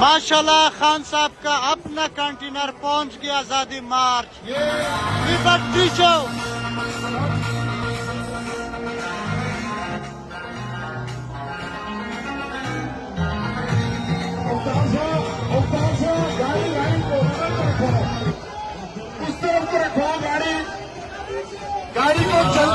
माशाल्लाह खान साहब का अपना कंटेनर पहुंच गया आजादी मार्च लिबर्टी शो। गाड़ी को चल